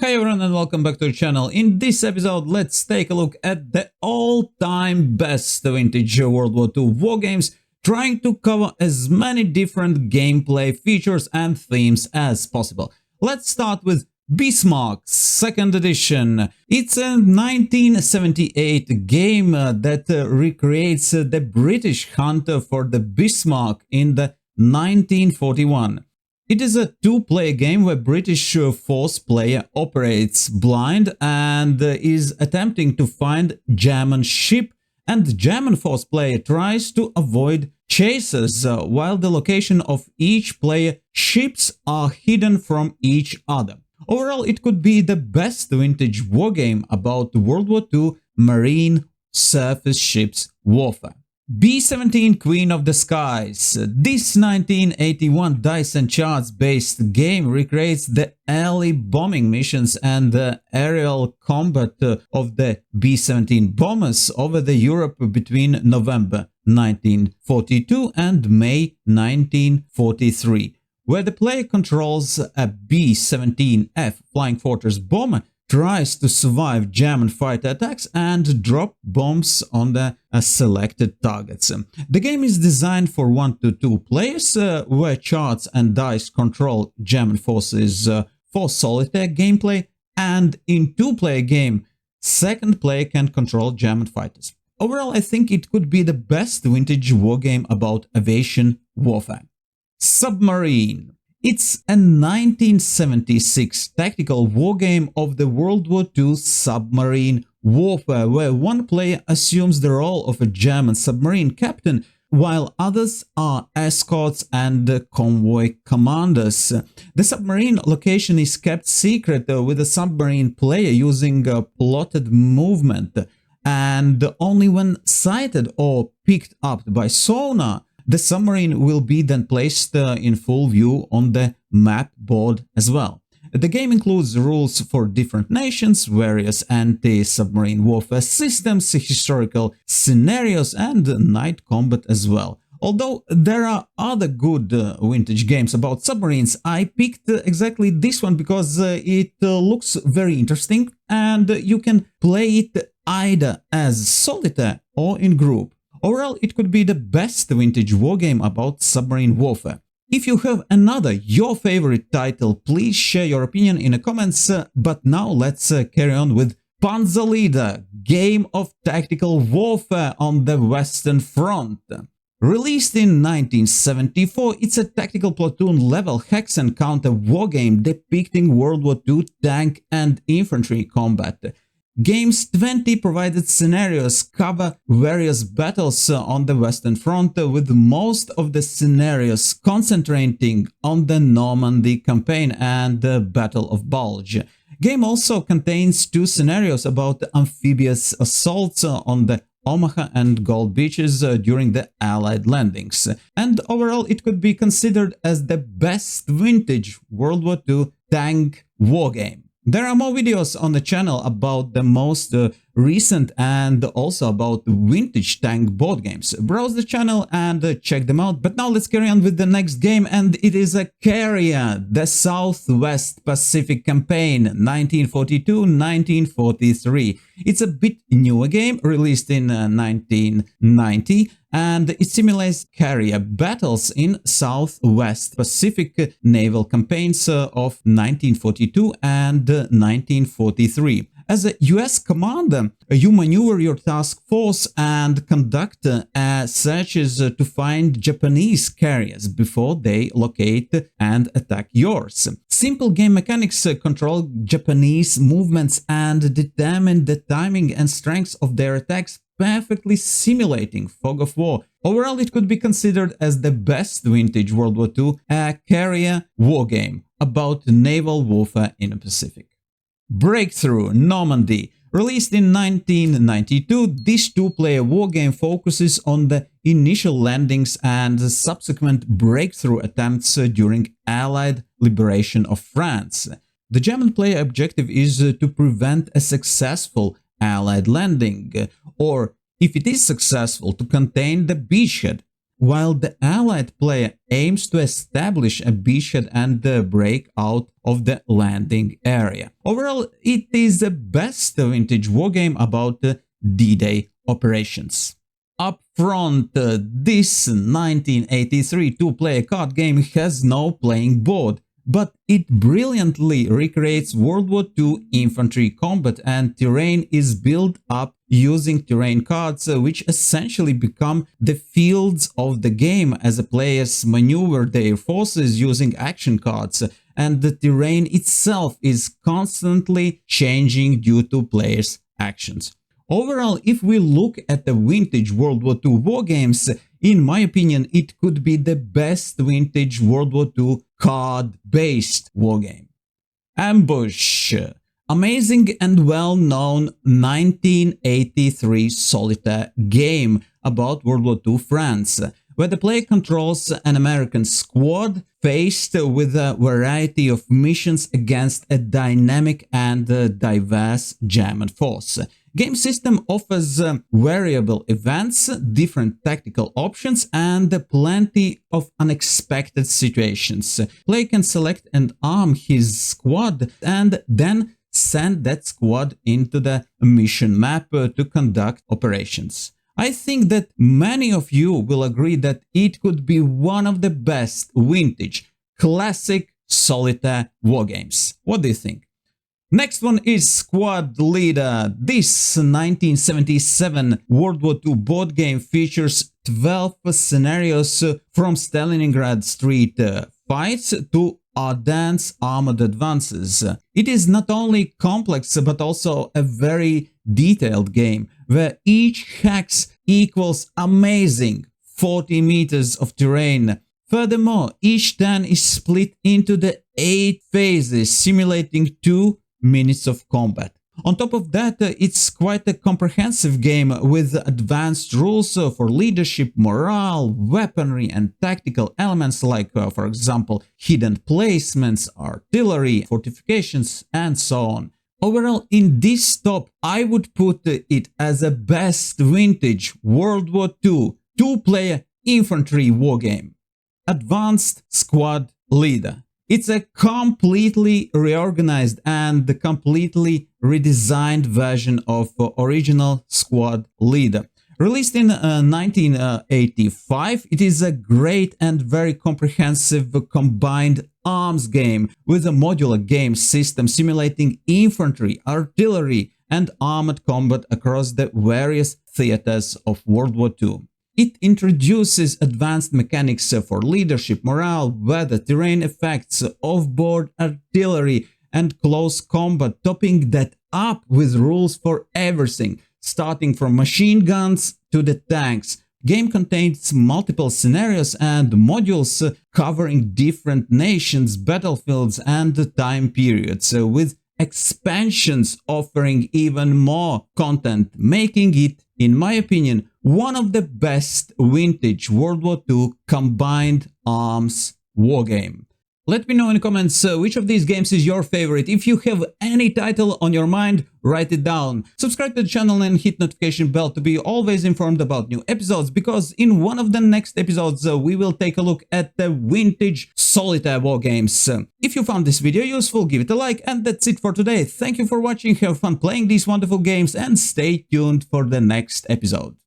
Hi everyone and welcome back to the channel. In this episode, let's take a look at the all-time best vintage World War II war games, trying to cover as many different gameplay features and themes as possible. Let's start with Bismarck 2nd edition. It's a 1978 game that recreates the British hunt for the Bismarck in the 1941. It is a two-player game where British force player operates blind and is attempting to find German ship, and German force player tries to avoid chasers while the location of each player ships are hidden from each other. Overall, it could be the best vintage war game about World War II marine surface ships warfare. B-17 Queen of the Skies. This 1981 dice and charts based game recreates the early bombing missions and the aerial combat of the B-17 bombers over the Europe between November 1942 and May 1943, where the player controls a B-17F Flying Fortress bomber, tries to survive German fighter attacks and drop bombs on the selected targets. The game is designed for 1 to 2 players, where charts and dice control German forces for solitaire gameplay, and in 2-player game, second player can control German fighters. Overall, I think it could be the best vintage war game about aviation warfare. Submarine. It's a 1976 tactical wargame of the World War II submarine warfare, where one player assumes the role of a German submarine captain, while others are escorts and convoy commanders. The submarine location is kept secret with the submarine player using plotted movement, and only when sighted or picked up by sonar, the submarine will be then placed in full view on the map board as well. The game includes rules for different nations, various anti-submarine warfare systems, historical scenarios, and night combat as well. Although there are other good vintage games about submarines, I picked exactly this one because it looks very interesting and you can play it either as solitaire or in group. Overall, it could be the best vintage wargame about submarine warfare. If you have another, your favorite title, please share your opinion in the comments, but now let's carry on with Panzer Leader, game of tactical warfare on the Western Front. Released in 1974, it's a tactical platoon-level hex and counter wargame depicting World War II tank and infantry combat. Game's 20 provided scenarios cover various battles on the Western Front, with most of the scenarios concentrating on the Normandy campaign and the Battle of Bulge. Game also contains 2 scenarios about amphibious assaults on the Omaha and Gold Beaches during the Allied landings. And overall, it could be considered as the best vintage World War II tank wargame. There are more videos on the channel about the most recent and also about vintage tank board games. Browse the channel and check them out. But now let's carry on with the next game, and it is a Carrier, the Southwest Pacific Campaign 1942-1943. It's a bit newer game, released in 1990, and it simulates carrier battles in Southwest Pacific naval campaigns of 1942 and 1943. As a US commander, you maneuver your task force and conduct searches to find Japanese carriers before they locate and attack yours. Simple game mechanics control Japanese movements and determine the timing and strength of their attacks, perfectly simulating fog of war. Overall, it could be considered as the best vintage World War II carrier wargame about naval warfare in the Pacific. Breakthrough Normandy. Released in 1992, this 2-player wargame focuses on the initial landings and subsequent breakthrough attempts during Allied liberation of France. The German player objective is to prevent a successful Allied landing, or if it is successful, to contain the beachhead. while the allied player aims to establish a beachhead and break out of the landing area. Overall, it is the best vintage wargame about D-Day operations. Up front, this 1983 two-player card game has no playing board, but it brilliantly recreates World War II infantry combat, and terrain is built up using terrain cards, which essentially become the fields of the game as the players maneuver their forces using action cards, and the terrain itself is constantly changing due to players' actions. Overall, if we look at the vintage World War II wargames, in my opinion, it could be the best vintage World War II card-based wargame. Ambush. Amazing and well-known 1983 solitaire game about World War II France, where the player controls an American squad faced with a variety of missions against a dynamic and diverse German force. Game system offers variable events, different tactical options, and plenty of unexpected situations. Player can select and arm his squad and then send that squad into the mission map to conduct operations. I think that many of you will agree that it could be one of the best vintage, classic solitaire wargames. What do you think? Next one is Squad Leader. This 1977 World War II board game features 12 scenarios from Stalingrad street fights to Ardennes armored advances. It is not only complex but also a very detailed game, where each hex equals amazing 40 meters of terrain. Furthermore, each turn is split into the 8 phases, simulating 2 minutes of combat. On top of that, it's quite a comprehensive game with advanced rules for leadership, morale, weaponry and tactical elements like, for example, hidden placements, artillery, fortifications and so on. Overall, in this top, I would put it as a best vintage World War II two-player infantry wargame. Advanced Squad Leader. It's a completely reorganized and completely redesigned version of original Squad Leader. Released in 1985, it is a great and very comprehensive combined arms game with a modular game system simulating infantry, artillery and armored combat across the various theaters of World War II. It introduces advanced mechanics for leadership, morale, weather, terrain effects, off-board artillery and close combat, topping that up with rules for everything, starting from machine guns to the tanks. Game contains multiple scenarios and modules covering different nations, battlefields and time periods, with expansions offering even more content, making it, in my opinion, one of the best vintage World War II combined arms wargame. Let me know in the comments which of these games is your favorite. If you have any title on your mind, write it down. Subscribe to the channel and hit notification bell to be always informed about new episodes, because in one of the next episodes we will take a look at the vintage solitaire wargames. If you found this video useful, give it a like, and that's it for today. Thank you for watching, have fun playing these wonderful games and stay tuned for the next episode.